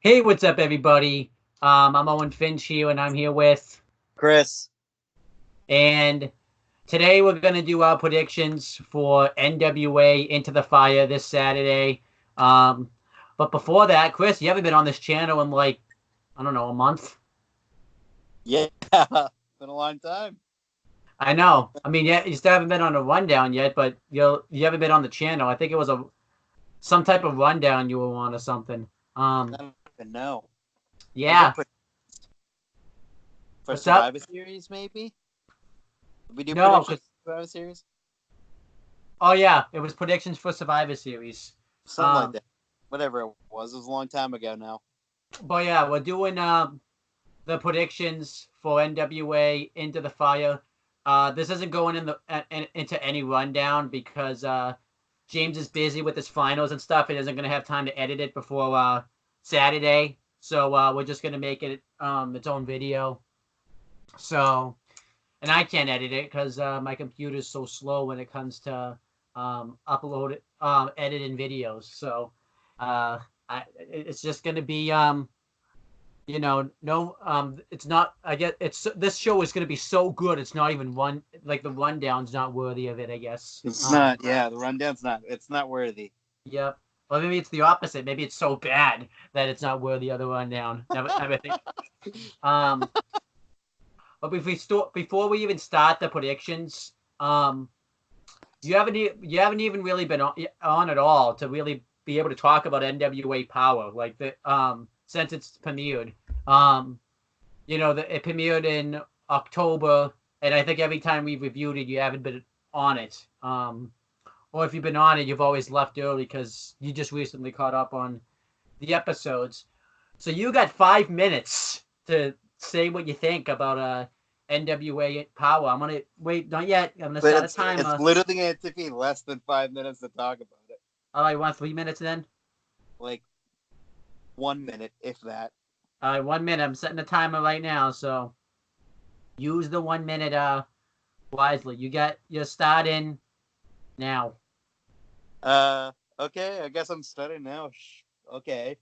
Hey, what's up, everybody? I'm Owen Finch here, and I'm here with, Chris. and today we're gonna do our predictions for NWA Into the Fire this Saturday. Um, but before that, Chris, you haven't been on this channel in like, I don't know, a month. Yeah, been a long time. I know. I mean, yeah, you still haven't been on a rundown yet, but you haven't been on the channel. I think it was some type of rundown you were on or something. I Um, don't even know. Was it yeah. for What's up? Survivor Series? Maybe did we do No, predictions cause for Survivor Series? oh yeah, it was predictions for Survivor Series. Something like Um, that. Whatever it was a long time ago now. But yeah, we're doing the predictions for NWA Into the Fire. This isn't going into any rundown because James is busy with his finals and stuff. He isn't gonna have time to edit it before Saturday. So we're just gonna make it its own video. So and I can't edit it because my computer's so slow when it comes to upload editing videos. So uh, it's just gonna be no, it's not. I get it's this show is going to be so good. It's not even one like the rundown's not worthy of it. I guess. It's not. Yeah, the rundown's not. It's not worthy. Yep. Well, maybe it's the opposite. Maybe it's so bad that it's not worthy of the rundown. Never think. Um, but before we even start the predictions, you haven't even really been on at all to really be able to talk about NWA Power like the since it's premiered. Um, it premiered in October, and I think every time we've reviewed it, you haven't been on it. Or if you've been on it, you've always left early because you just recently caught up on the episodes. So you got 5 minutes to say what you think about NWA Power. I'm gonna wait, not yet. I'm gonna But start a it's timer. literally going to take me less than 5 minutes to talk about it. All right, want 3 minutes then? Like 1 minute, if that. All right, 1 minute. I'm setting the timer right now. So use the 1 minute wisely. You're starting now. Uh, okay. I guess I'm starting now. Okay.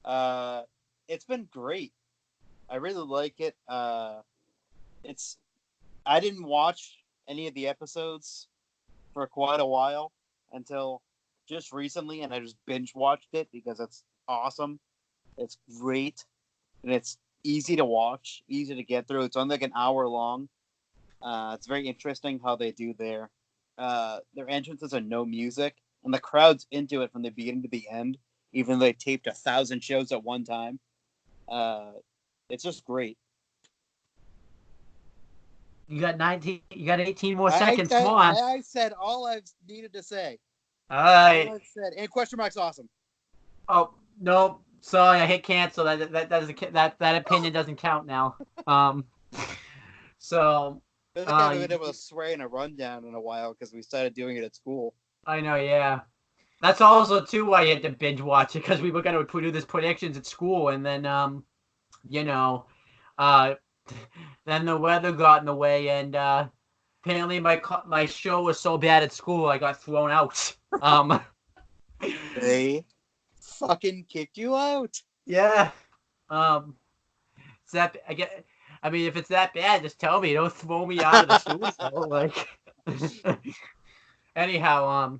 Uh, it's been great. I really like it. It's I didn't watch any of the episodes for quite a while until just recently, and I just binge watched it because it's awesome. It's great, and it's easy to watch, easy to get through. It's only like an hour long. It's very interesting how they do their entrances and no music, and the crowd's into it from the beginning to the end, even though they taped 1,000 shows at one time. Uh, it's just great. You got 19. You got 18 more I seconds. Come said on. I said all I've needed to say. All All right. I've said, and question mark's awesome. Oh no, sorry, I hit cancel. That opinion doesn't count now. Um. So, I feel like I uh, haven't been able to swear in a rundown in a while because we started doing it at school. I know. Yeah. That's also too why you had to binge watch it because we were gonna do this predictions at school, and then you know, uh, then the weather got in the way, and apparently my show was so bad at school I got thrown out. They fucking kicked you out. Yeah. Um. It's that I get. I mean, if it's that bad, just tell me. Don't throw me out of the studio. Like. Anyhow,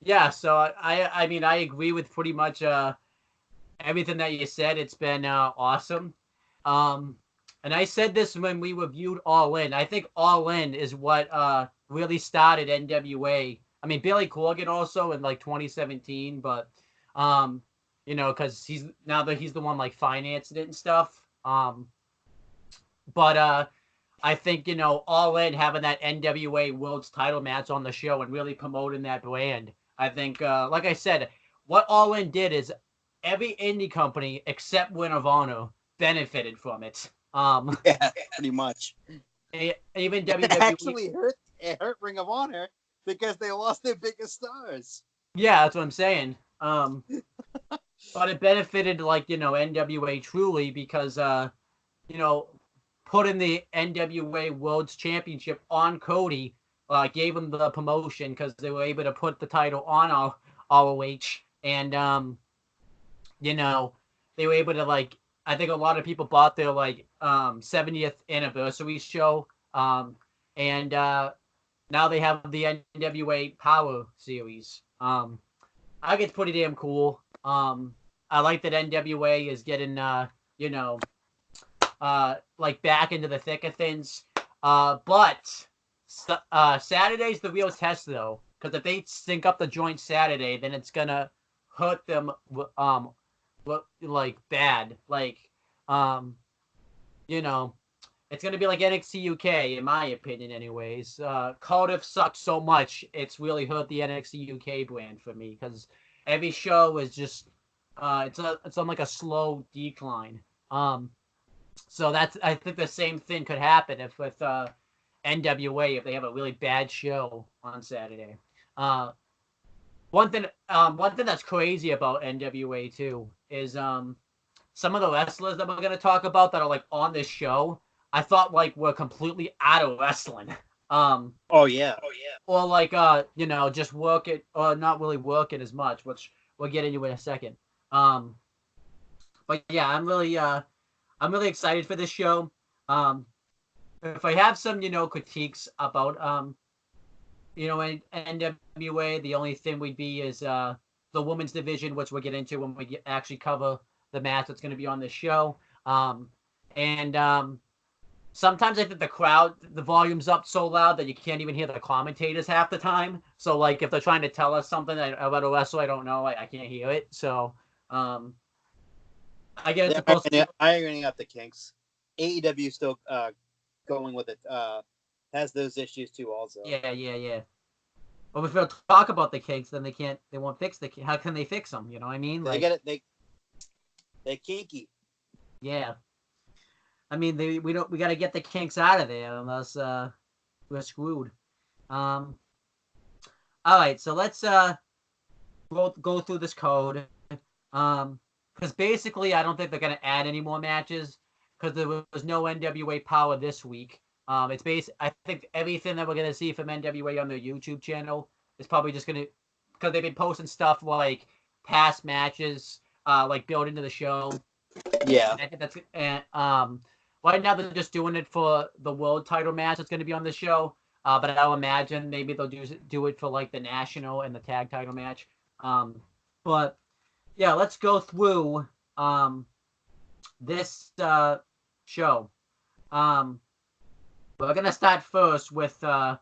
yeah. So I mean, I agree with pretty much everything that you said. It's been awesome. Um, and I said this when we reviewed All In. I think All In is what really started NWA. I mean, Billy Corgan also in like 2017, but um, because he's the one like financing it and stuff. But I think All In having that NWA World's Title match on the show and really promoting that brand. I think, like I said, what All In did is every indie company except Win of Honor benefited from it. Yeah, pretty much. Even It WWE. actually hurt. It hurt Ring of Honor because they lost their biggest stars. Yeah, that's what I'm saying. But it benefited like NWA truly because you know putting the NWA World's Championship on Cody gave him the promotion because they were able to put the title on ROH, and you know they were able to like. I think a lot of people bought their like 70th anniversary show, and now they have the NWA Power series. I think it's pretty damn cool. I like that NWA is getting you know like back into the thick of things. But Saturday's the real test though, because if they sync up the joint Saturday, then it's gonna hurt them like bad. Like um you know it's gonna be like NXT UK in my opinion, anyways. Cardiff sucks so much, it's really hurt the NXT UK brand for me because every show is just it's on like a slow decline. Um, so that's I think the same thing could happen if with NWA if they have a really bad show on Saturday. Uh, one thing that's crazy about NWA too is some of the wrestlers that we're gonna talk about that are like on this show. I thought like were completely out of wrestling. Oh yeah. Or like just work it or not really work it as much, which we'll get into in a second. Um, but yeah, I'm really excited for this show. Um, if I have some, critiques about NWA, the only thing would be is the women's division, which we'll get into when we actually cover the match that's going to be on this show. And sometimes I think the volume's up so loud that you can't even hear the commentators half the time. So like if they're trying to tell us something about a wrestler I don't know, I can't hear it. So I guess it goes. Ironing out the kinks. AEW still going with it. Has those issues too also. Yeah. Well, if they'll talk about the kinks, then they won't fix the. How can they fix them? You know what I mean? They get it. They're kinky. Yeah. I mean, we got to get the kinks out of there, unless we're screwed. All right, so let's go through this code. Because basically, I don't think they're gonna add any more matches because there was no NWA Power this week. I think everything that we're gonna see from NWA on their YouTube channel is probably just gonna because they've been posting stuff like past matches, like built into the show. Yeah. I think that's right now they're just doing it for the world title match that's going to be on the show. But I'll imagine maybe they'll do it for like the national and the tag title match. But yeah, let's go through this show. We're gonna start first with the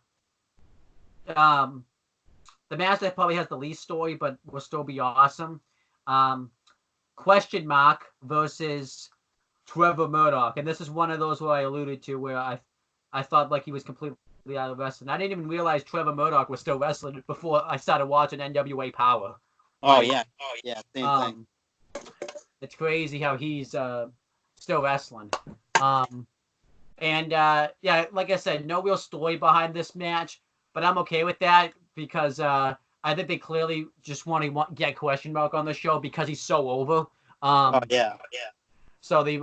match that probably has the least story, but will still be awesome. Question Mark versus Trevor Murdoch, and this is one of those where I alluded to where I thought like he was completely out of wrestling. I didn't even realize Trevor Murdoch was still wrestling before I started watching NWA Power. Oh yeah, same thing. It's crazy how he's still wrestling. And yeah, like I said, no real story behind this match, but I'm okay with that because I think they clearly just want to get Question Mark on the show because he's so over. Oh yeah. So they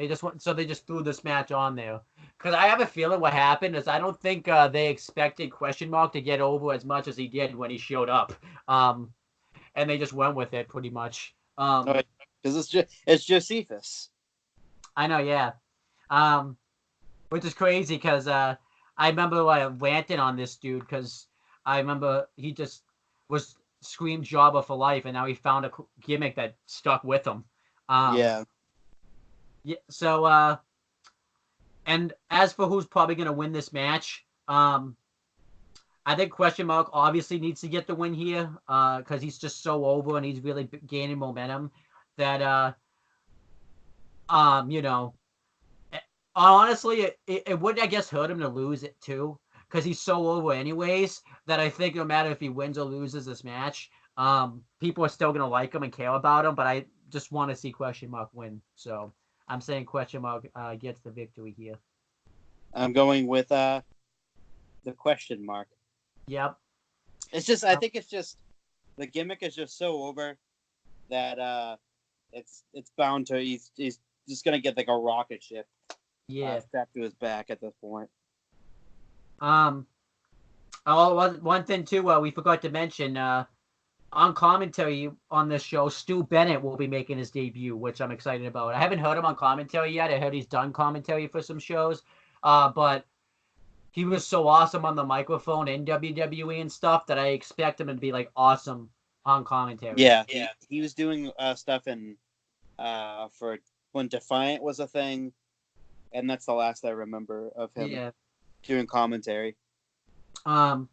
just threw this match on there because I have a feeling what happened is I don't think they expected Question Mark to get over as much as he did when he showed up, and they just went with it pretty much. Because it's Josephus. I know, yeah. Which is crazy because I remember ranting on this dude because I remember he just was Scream Jobber for life, and now he found a gimmick that stuck with him. Yeah. So, and as for who's probably going to win this match, I think Question Mark obviously needs to get the win here because he's just so over and he's really gaining momentum that, honestly, it would, I guess, hurt him to lose it too because he's so over anyways that I think no matter if he wins or loses this match, people are still going to like him and care about him, but I just want to see Question Mark win. So I'm saying Question Mark gets the victory here. I'm going with the Question Mark. Yep. It's just I think it's just the gimmick is just so over that it's bound to he's just gonna get like a rocket ship. Yeah. Strapped to his back at this point. One thing too, we forgot to mention. on commentary on this show, Stu Bennett will be making his debut, which I'm excited about. I haven't heard him on commentary yet. I heard he's done commentary for some shows, but he was so awesome on the microphone in WWE and stuff that I expect him to be like awesome on commentary. Yeah, he was doing stuff in for when Defiant was a thing, and that's the last I remember of him doing commentary. All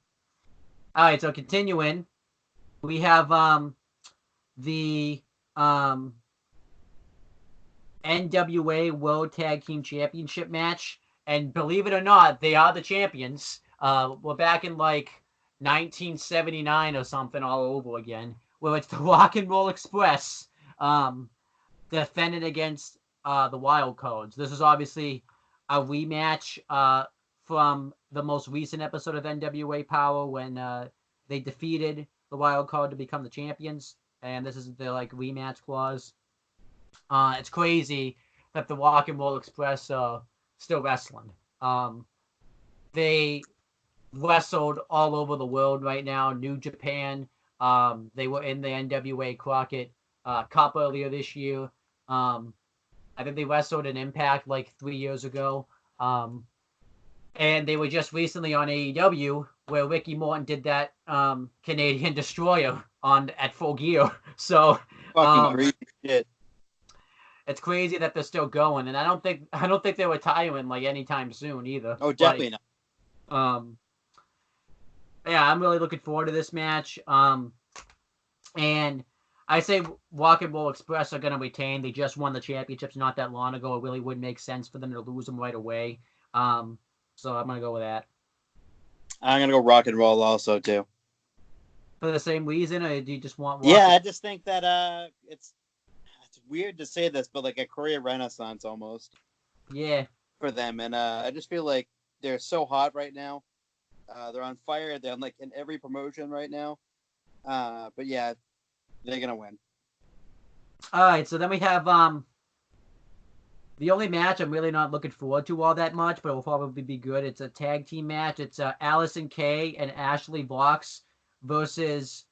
right, so continuing, we have the NWA World Tag Team Championship match, and believe it or not, they are the champions. We're back in like 1979 or something all over again, where it's the Rock and Roll Express defending against the Wild Codes. This is obviously a rematch from the most recent episode of NWA Power when they defeated the Wild Card to become the champions, and this is the like rematch clause. It's crazy that the Rock and Roll Express are still wrestling. They wrestled all over the world right now. New Japan. They were in the NWA Crockett Cup earlier this year. I think they wrestled in Impact like 3 years ago. And they were just recently on AEW where Ricky Morton did that Canadian Destroyer at Full Gear. So fucking crazy shit. It's crazy that they're still going, and I don't think they're retiring like anytime soon either. Oh, definitely not. Yeah, I'm really looking forward to this match. And I say Rock and Roll Express are going to retain. They just won the championships not that long ago. It really wouldn't make sense for them to lose them right away. So I'm going to go with that. I'm going to go Rock and Roll also, too. For the same reason, or do you just want Yeah, I just think that it's weird to say this, but like a career renaissance almost. Yeah. For them. And I just feel like they're so hot right now. They're on fire. They're like in every promotion right now. But yeah, they're going to win. All right, so then we have the only match I'm really not looking forward to all that much, but it will probably be good. It's a tag team match. It's Allison Kay and Ashley Vox versus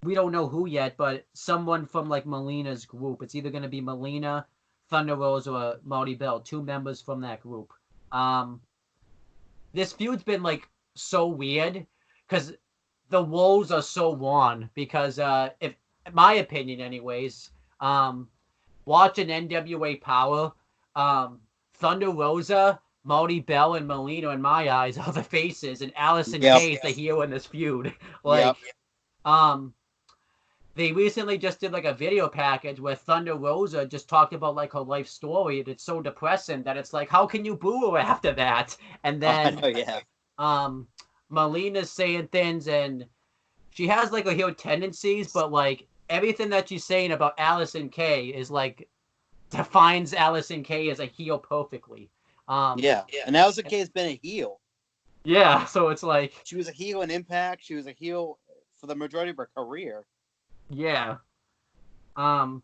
we don't know who yet, but someone from like Melina's group. It's either going to be Melina, Thunder Rose, or Marty Bell, 2 members from that group. This feud's been like so weird because the woes are so won. Because if in my opinion, anyways, watching NWA Power, Thunder Rosa, Marty Bell, and Melina, in my eyes, are the faces, and Allison Kay is the heel in this feud. They recently just did like a video package where Thunder Rosa just talked about like her life story, and it's so depressing that it's like, how can you boo her after that? And then Melina's saying things, and she has like a heel tendencies, but like everything that she's saying about Allison Kay is like defines Allison Kay as a heel perfectly. And Allison Kay has been a heel. Yeah, so it's like she was a heel in Impact. She was a heel for the majority of her career. Yeah. And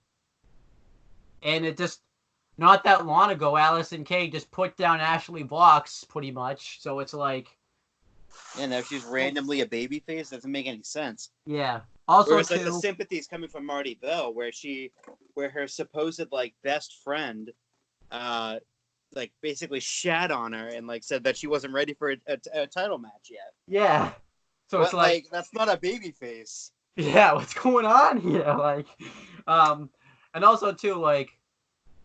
it just not that long ago, Allison Kay just put down Ashley Vox pretty much. So it's like, yeah, now she's randomly a babyface. Doesn't make any sense. Yeah. Also, whereas like the sympathy is coming from Marty Bell, where her supposed like best friend, like basically shat on her and like said that she wasn't ready for a title match yet. Yeah. So it's like that's not a babyface. Yeah, what's going on here? Like, and also too, like,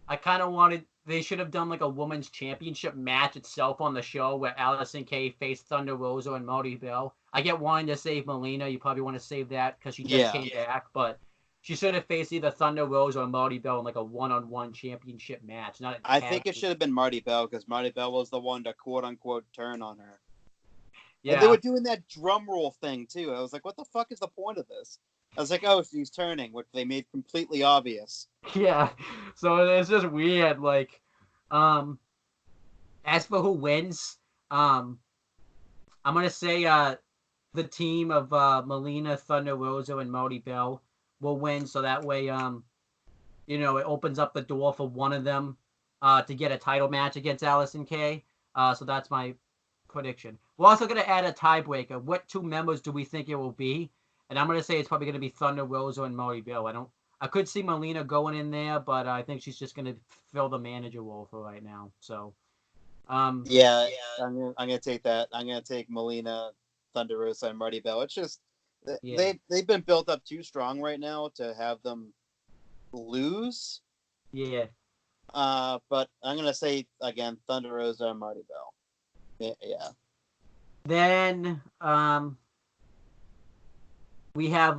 I kind of wanted they should have done like a women's championship match itself on the show where Allison Kay faced Thunder Rosa and Marty Bell. I get wanting to save Melina. You probably want to save that because she just came back, but she should have faced either Thunder Rosa or Marty Bell in like a one-on-one championship match. I think it should have been Marty Bell because Marty Bell was the one to quote-unquote turn on her. Yeah. And they were doing that drum roll thing, too. I was like, what the fuck is the point of this? I was like, oh, she's turning, which they made completely obvious. Yeah. So it's just weird. Like, as for who wins, I'm going to say the team of Melina, Thunder Rosa, and Marty Bell will win. So that way, it opens up the door for one of them to get a title match against Allison Kay. So that's my prediction. We're also going to add a tiebreaker. What 2 members do we think it will be? and I'm gonna say it's probably gonna be Thunder Rosa and Marty Bill. I could see Melina going in there, but I think she's just gonna fill the manager role for right now. So, Yeah, I'm gonna take that. I'm gonna take Melina, Thunder Rosa, and Marty Bell. It's just yeah, they've been built up too strong right now to have them lose. yeah. But I'm gonna say again, Thunder Rosa and Marty Bell. Yeah. Then we have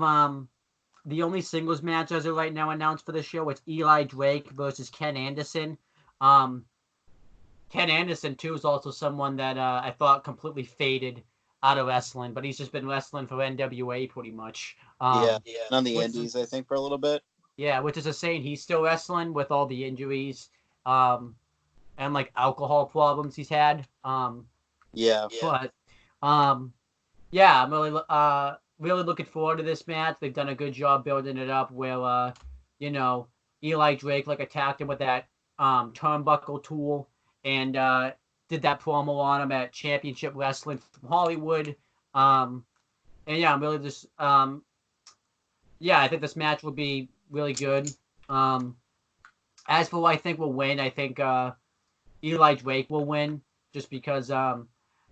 the only singles match as of right now announced for the show. It's Eli Drake versus Ken Anderson. Um, Ken Anderson too is also someone that I thought completely faded out of wrestling, but he's just been wrestling for NWA pretty much. Yeah, on the Which is Indies, I think, for a little bit. yeah, which is a saying he's still wrestling with all the injuries um, and like alcohol problems he's had. Yeah. But yeah, I'm really looking forward to this match. They've done a good job building it up. Where you know, Eli Drake like attacked him with that turnbuckle tool and did that promo on him at Championship Wrestling from Hollywood. And yeah, I'm really just yeah, I think this match will be really good. Um, as for what I think will win, I think Eli Drake will win just because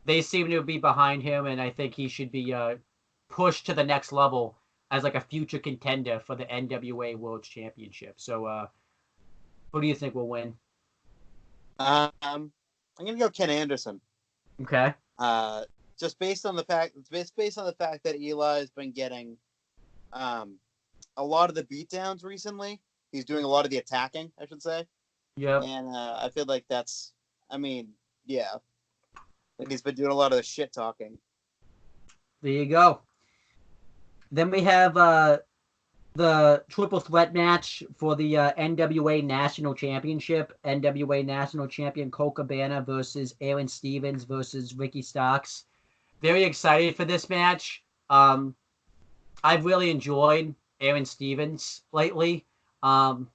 they seem to be behind him, and I think he should be pushed to the next level as like a future contender for the NWA World Championship. So, who do you think will win? I'm gonna go Ken Anderson. Okay. Uh, just based on the fact that Eli's been getting um a lot of the beatdowns recently. He's doing a lot of the attacking, I should say, Yep. and I feel like that's. I mean, yeah, and he's been doing a lot of the shit talking. There you go. Then we have the triple threat match for the NWA National Championship. NWA National Champion Colt Cabana versus Aaron Stevens versus Ricky Starks. Very excited for this match. I've really enjoyed Aaron Stevens lately. Um,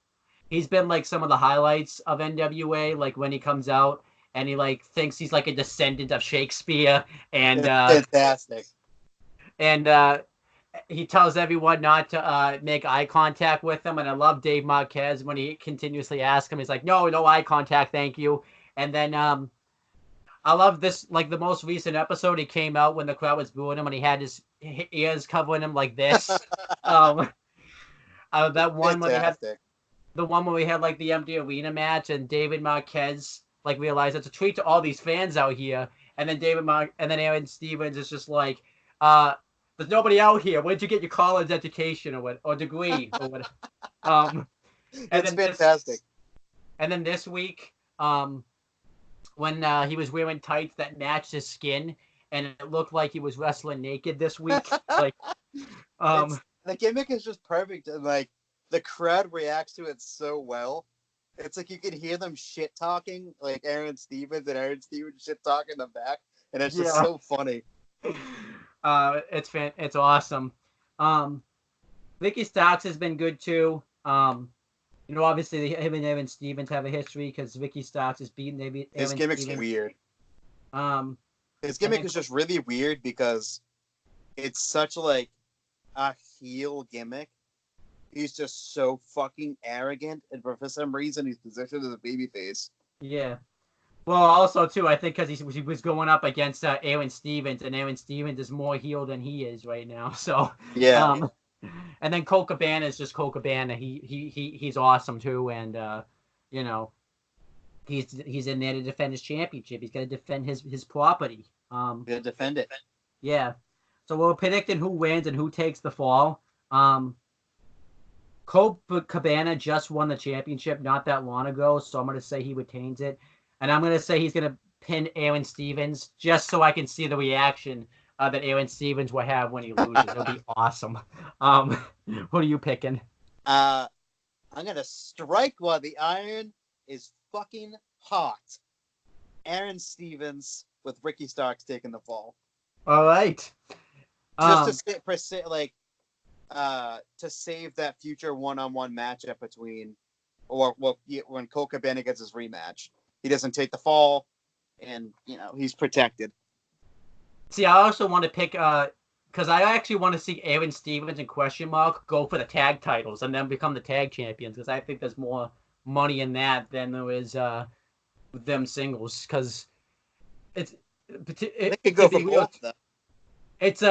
he's been like some of the highlights of NWA, like when he comes out and he like thinks he's like a descendant of Shakespeare and It's fantastic. and he tells everyone not to make eye contact with him. And I love Dave Marquez when he continuously asks him, he's like, no, no eye contact, thank you. And then I love this, like the most recent episode. He came out when the crowd was booing him, and he had his ears covering him like this. um, that one when they had Fantastic. the one when we had like the empty arena match, and David Marquez like realized it's a treat to all these fans out here, and then and then Aaron Stevens is just like, there's nobody out here. Where'd you get your college education or degree or what? Um, and It's then fantastic. this week, when he was wearing tights that matched his skin, and it looked like he was wrestling naked this week. Like, It's the gimmick is just perfect, and like the crowd reacts to it so well. It's like you can hear them shit talking, like Aaron Stevens and Aaron Stevens shit talking them back, and it's just yeah, so funny. it's awesome. Um, Vicky Starks has been good too. Obviously him and Aaron Stevens have a history because Vicky Starks has beaten His Aaron gimmick's Stevens. weird. Um, His and gimmick then is just really weird because it's such like a heel gimmick. He's just so fucking arrogant, and for some reason, he's positioned as a babyface. yeah. Well, also too, I think because he was going up against Aaron Stevens, and Aaron Stevens is more heel than he is right now. So, Yeah, and then Colt Cabana is just Colt Cabana. He's awesome too, and you know, he's in there to defend his championship. He's got to defend his property. he'll defend it. Yeah. So we're predicting who wins and who takes the fall. Colt Cabana just won the championship not that long ago, so I'm going to say he retains it. And I'm going to say he's going to pin Aaron Stevens just so I can see the reaction that Aaron Stevens will have when he loses. It'll be awesome. Who are you picking? I'm gonna strike while the iron is fucking hot. Aaron Stevens with Ricky Starks taking the fall. All right. Just to save that future one-on-one matchup between, or well, when Colt Cabana gets his rematch, he doesn't take the fall, and he's protected. See, I also want to pick because I actually want to see Aaron Stevens and Question Mark go for the tag titles and then become the tag champions, because I think there's more money in that than there is with them singles. Because it's They could to go for be real, both of them. it's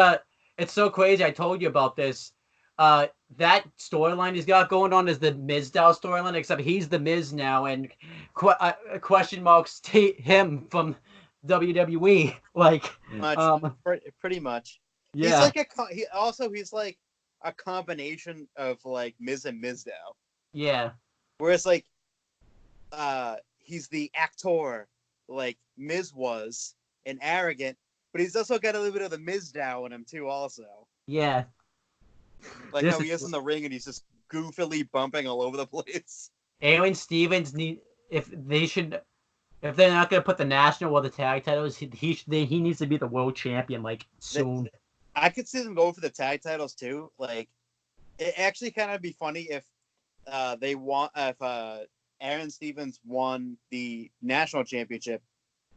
it's so crazy. I told you about this. That storyline he's got going on is the Mizdow storyline, except he's the Miz now, and question marks him from WWE. Like, Much, pretty much. He's yeah, like he's like a combination of like Miz and Mizdow. yeah, Whereas like he's the actor like Miz was and arrogant, but he's also got a little bit of the Mizdow in him too. Also, yeah. like This how is he is in the ring and he's just goofily bumping all over the place. Aaron Stevens need if they should if they're not gonna put the national or the tag titles, he needs to be the world champion like That soon. I could see them going for the tag titles too. Like it actually kind of be funny if Aaron Stevens won the national championship,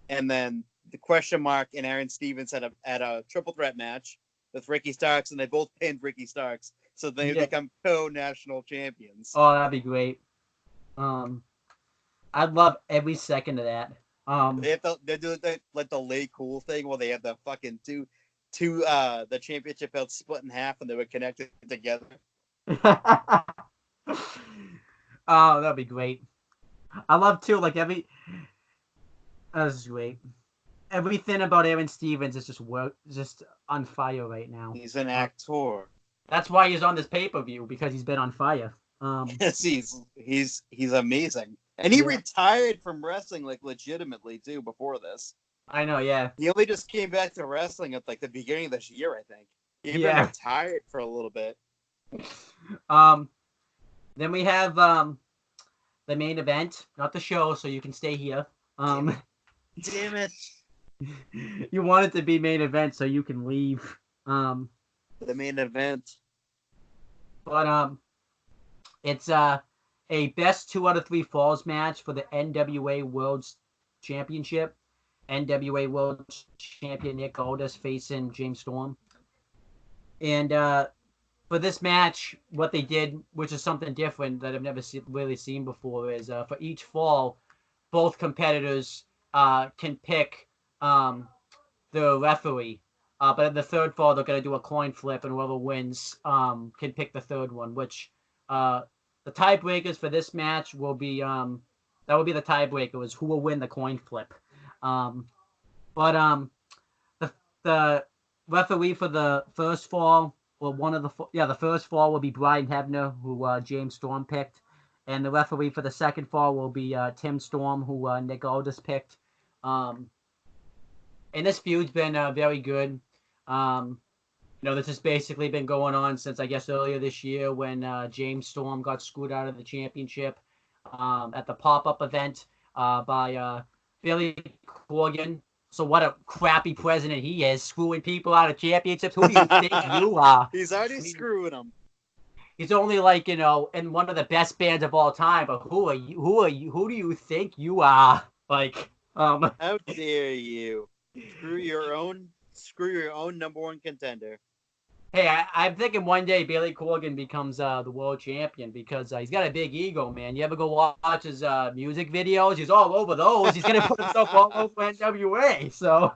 and then the question mark and Aaron Stevens had a triple threat match with Ricky Starks, and they both pinned Ricky Starks, so they Yeah. become co-national champions. Oh, that'd be great. I'd love every second of that. They do like the lay cool thing where they have the fucking two the championship belts split in half and they were connected together. Oh, that'd be great. I love too, like that's great. Everything about Aaron Stevens is just on fire right now. He's an actor. That's why he's on this pay-per-view, because he's been on fire. Yes, he's amazing. And he retired from wrestling like legitimately too before this. I know, yeah. He only just came back to wrestling at like the beginning of this year, I think. He'd been retired for a little bit. Then we have the main event, not the show, so you can stay here. Damn it. You want it to be main event so you can leave. The main event. But it's a best 2 out of 3 falls match for the NWA World Championship. NWA World Champion Nick Aldis facing James Storm. And for this match, what they did, which is something different that I've never really seen before, is for each fall, both competitors can pick the referee. But in the third fall, they're going to do a coin flip, and whoever wins can pick the third one, which the tiebreakers for this match will be that will be the tiebreaker, is who will win the coin flip. But the referee for the first fall, or the first fall will be Brian Hebner, who James Storm picked, and the referee for the second fall will be Tim Storm, who Nick Aldis picked. And this feud's been very good. This has basically been going on since, I guess, earlier this year when James Storm got screwed out of the championship at the pop-up event by Billy Corgan. So what a crappy president he is, screwing people out of championships. Who do you think you are? He's already screwing them. He's only like, in one of the best bands of all time, but who are you? Who do you think you are? Like, how dare you? Screw your own number one contender. Hey, I'm thinking one day Billy Corgan becomes the world champion, because he's got a big ego, man. You ever go watch his music videos? He's all over those. He's going to put himself all over NWA. So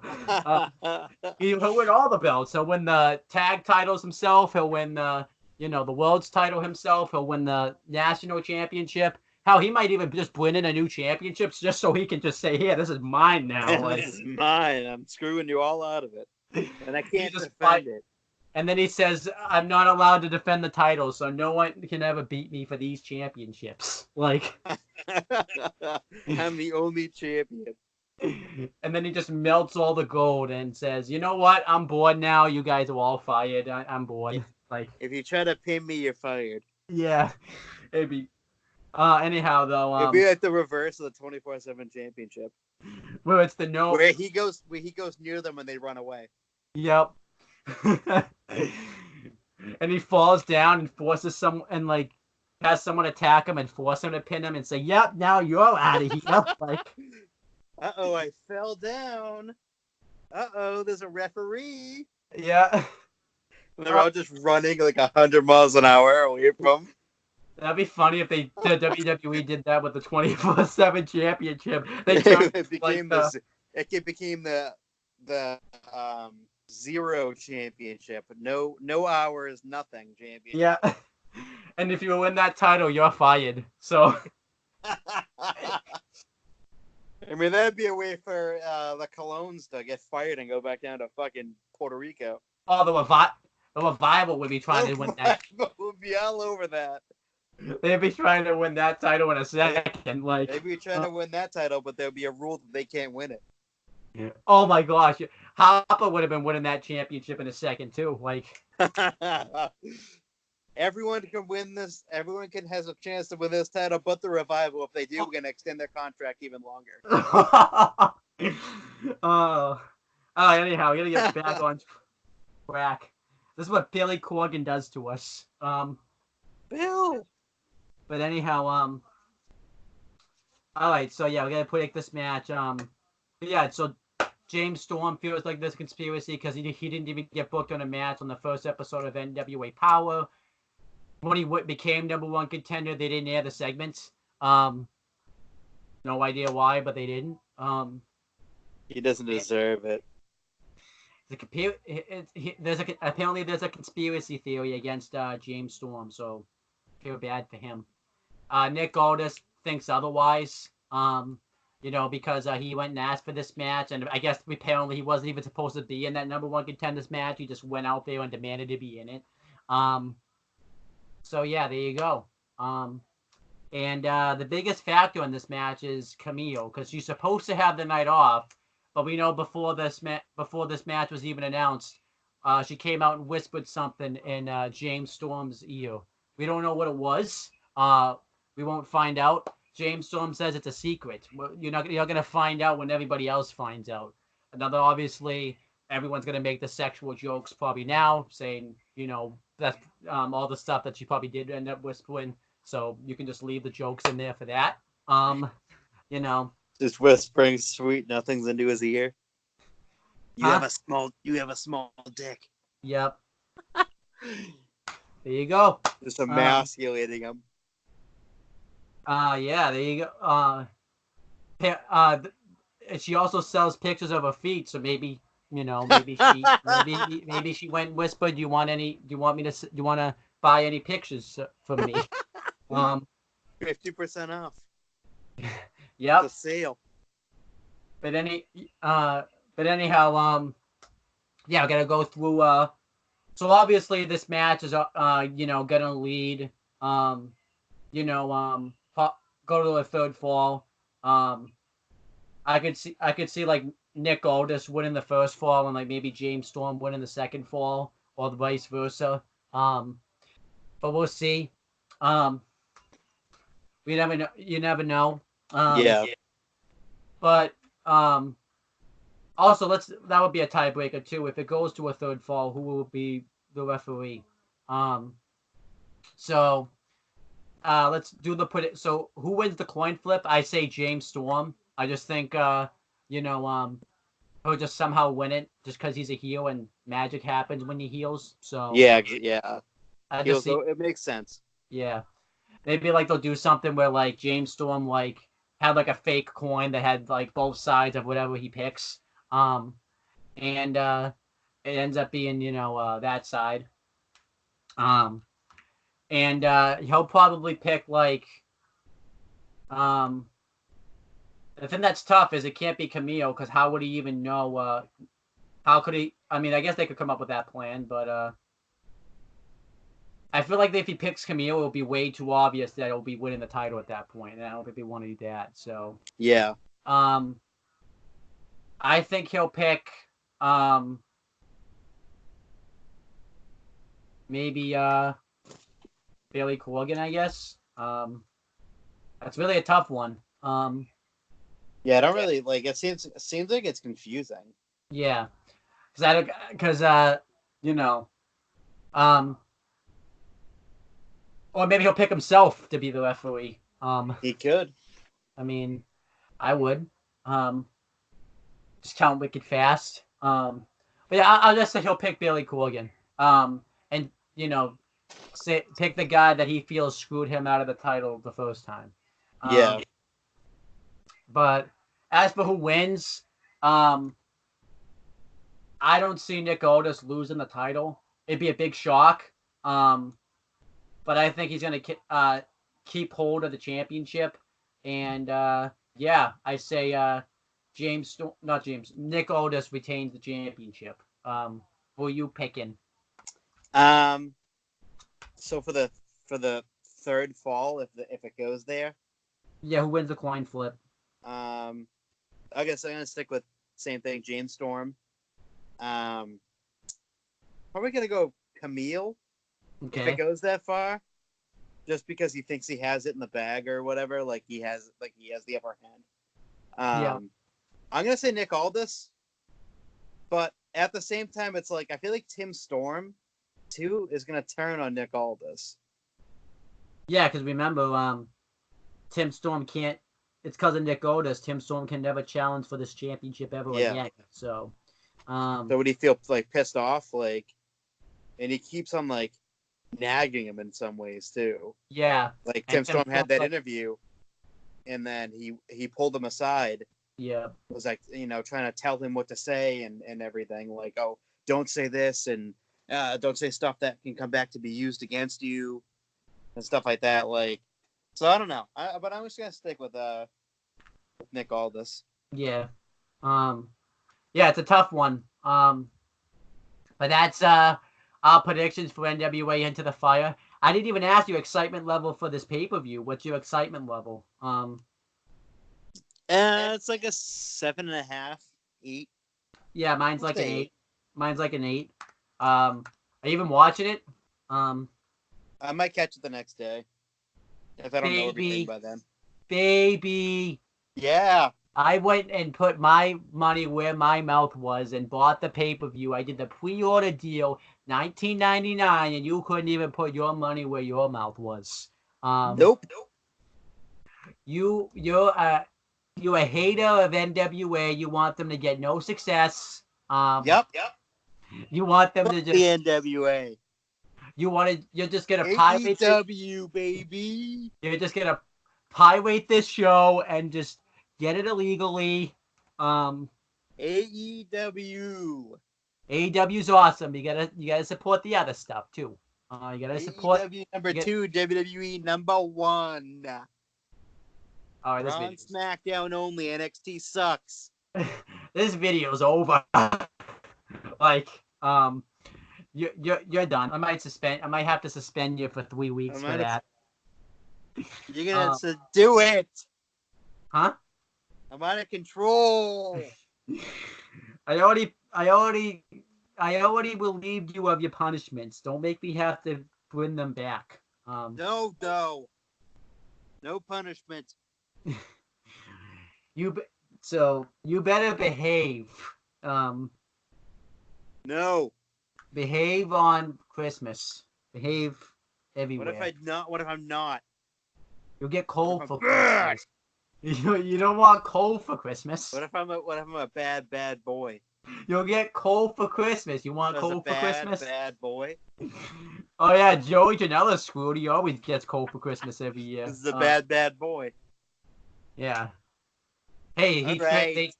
he'll win all the belts. He'll win the tag titles himself. He'll win the world's title himself. He'll win the national championship. Hell, he might even just win in a new championship just so he can just say, "Here, this is mine now." This is mine. I'm screwing you all out of it, and I can't defend it. And then he says, "I'm not allowed to defend the title, so no one can ever beat me for these championships." Like, I'm the only champion. And then he just melts all the gold and says, "You know what? I'm bored now. You guys are all fired. I'm bored." If you try to pin me, you're fired. Yeah, it'd be. Anyhow, though, it'd be like the reverse of the 24/7 championship, where it's where he goes near them and they run away. Yep. And he falls down and forces has someone attack him and force him to pin him and say, "Yep, now you're out of here." Like, I fell down. There's a referee. Yeah. They're all just running like 100 miles an hour away from. That'd be funny if the WWE did that with the 24/7 championship. They turned It like became the it became the zero championship. No hours, nothing championship. yeah. And if you win that title, you're fired. So I mean, that'd be a way for the Colognes to get fired and go back down to fucking Puerto Rico. oh, the revival would be trying to win that. We'll be all over that. They'd be trying to win that title in a second. Like They'd be trying to win that title, but there'll be a rule that they can't win it. oh my gosh, Hopper would have been winning that championship in a second too. Like Everyone can win this. Everyone can has a chance to win this title, but the revival, if they do, we're gonna extend their contract even longer. oh, anyhow, we gotta get back on track. This is what Billy Corgan does to us. Bill. But anyhow, all right, so yeah, we're gonna predict this match. Yeah, so James Storm feels like there's conspiracy because he didn't even get booked on a match on the first episode of NWA Power. When he became #1 contender, they didn't air the segments. No idea why, but they didn't. He doesn't deserve it. Apparently there's a conspiracy theory against James Storm, so I feel bad for him. Nick Aldis thinks otherwise. Because he went and asked for this match, and I guess apparently he wasn't even supposed to be in that #1 contenders match. He just went out there and demanded to be in it. So yeah, there you go. And the biggest factor in this match is Camille, because she's supposed to have the night off, but we know before this match was even announced, she came out and whispered something in James Storm's ear. We don't know what it was. We won't find out. James Storm says it's a secret. You're gonna find out when everybody else finds out. Another, obviously, everyone's gonna make the sexual jokes probably now, saying that's all the stuff that she probably did end up whispering. So you can just leave the jokes in there for that. Just whispering sweet nothings into his ear. You have a small dick. Yep. There you go. Just emasculating him. Yeah, there you go. She also sells pictures of her feet, so maybe maybe she went and whispered, do you want to buy any pictures for me? 50% off. Yep. The sale. But anyhow, yeah, I gotta go through. So obviously this match is gonna lead. Go to a third fall. I could see like Nick Aldis winning the first fall and like maybe James Storm winning the second fall, or vice versa. But we'll see. We never know. You never know. Yeah. But also that would be a tiebreaker too. If it goes to a third fall, who will be the referee? So let's do the put it. So who wins the coin flip? I say James Storm. I just think he'll just somehow win it just because he's a heel and magic happens when he heals. So yeah. It makes sense. Yeah, maybe like they'll do something where like James Storm like had like a fake coin that had like both sides of whatever he picks, and it ends up being that side, and he'll probably pick like the thing that's tough is it can't be Camille, because how would he even know? How could he? I mean, I guess they could come up with that plan, but I feel like if he picks Camille, it'll be way too obvious that he'll be winning the title at that point, and I don't think they want to do that. So yeah, I think he'll pick maybe Billy Corgan, I guess. That's really a tough one. Yeah, I don't really like it. Seems like it's confusing. Yeah, or maybe he'll pick himself to be the referee. He could. I mean, I would. Just count wicked fast. But yeah, I'll just say he'll pick Billy Corgan. and pick the guy that he feels screwed him out of the title the first time. Yeah. But as for who wins, um, I don't see Nick Aldis losing the title. It'd be a big shock. Um, but I think he's going to keep hold of the championship. And yeah, I say Nick Aldis retains the championship. Who are you picking? Um. So for the third fall, if it goes there, Yeah, who wins the coin flip? I guess I'm gonna stick with same thing, James Storm. Um, probably gonna go Camille if it Okay. goes that far, just because he thinks he has it in the bag or whatever. Like he has the upper hand. Yeah. I'm gonna say Nick Aldis, but at the same time, it's like I feel like Tim Storm too is gonna turn on Nick Aldis. Yeah, because remember, Tim Storm can't. It's because of Nick Aldis. Tim Storm can never challenge for this championship ever Yeah. again. So, So would he feel like pissed off, like, and he keeps on like nagging him in some ways too. yeah. Like And Tim Storm had that like, interview, and then he pulled him aside. yeah. Was like trying to tell him what to say and everything. Like, oh, don't say this and don't say stuff that can come back to be used against you and stuff like that. Like, so I don't know. But I'm just gonna stick with Nick Aldis. Yeah. Yeah, it's a tough one. But that's our predictions for NWA Into the Fire. I didn't even ask you excitement level for this pay-per-view. What's your excitement level? It's like a 7.5, 8. Yeah, mine's We'll like an say 8. Mine's like an 8. Are you even watching it? I might catch it the next day if I don't know everything Baby, by then. baby. Yeah. I went and put my money where my mouth was and bought the pay-per-view. I did the pre-order deal, $19.99, and you couldn't even put your money where your mouth was. Nope. You're a hater of NWA. You want them to get no success. Yep. You want them Fuck to the just. NWA. You're just gonna pirate this. AEW, baby. You're just gonna pirate this show and just get it illegally. AEW. AEW's awesome. You gotta support the other stuff too. You gotta support. AEW number 2, WWE number 1. All right, Raw and SmackDown only. NXT sucks. this video's over. Like, you're done. I might have to suspend you for 3 weeks for that. You're gonna do it. Huh? I'm out of control. I already relieved you of your punishments. Don't make me have to bring them back. No punishment. You better behave. No. Behave on Christmas. Behave everywhere. What if I'm not? You'll get cold for Christmas. You don't want cold for Christmas. What if I'm a bad boy? You'll get cold for Christmas. You want cold for Christmas? Bad boy. Oh yeah, Joey Janela's screwed. He always gets cold for Christmas every year. This is a bad boy. Yeah. Hey, All right.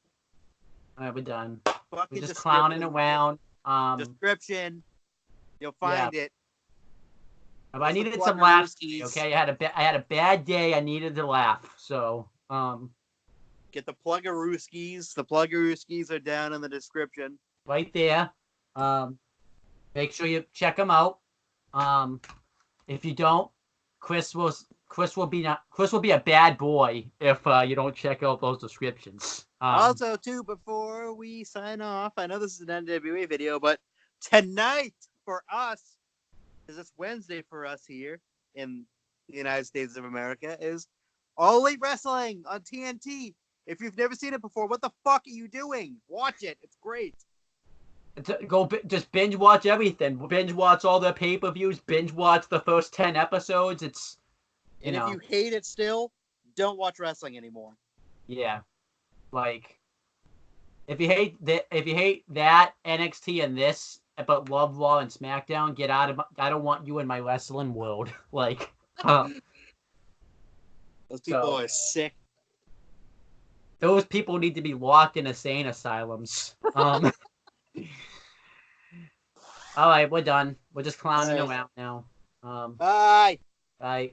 All right, we're done. Fucking We're just clowning around. Description. You'll find it. But I needed some laughs. Okay, I had a bad day. I needed to laugh. So get the Pluggarooskies. The Pluggarooskies are down in the description. Right there. Make sure you check them out. If you don't, Chris will be a bad boy if you don't check out those descriptions. Also, too, before we sign off, I know this is an NWA video, but tonight for us, because it's Wednesday for us here in the United States of America, is All Elite Wrestling on TNT. If you've never seen it before, what the fuck are you doing? Watch it. It's great. Just binge watch everything. Binge watch all the pay-per-views. Binge watch the first 10 episodes. If you hate it still, don't watch wrestling anymore. Yeah, like if you hate that NXT and this but love Raw and SmackDown. Get out of my, I don't want you in my wrestling world. Like, Those people so are sick. those people need to be locked in insane asylums. All right, we're done. We're just clowning All right. around now. Bye. Bye.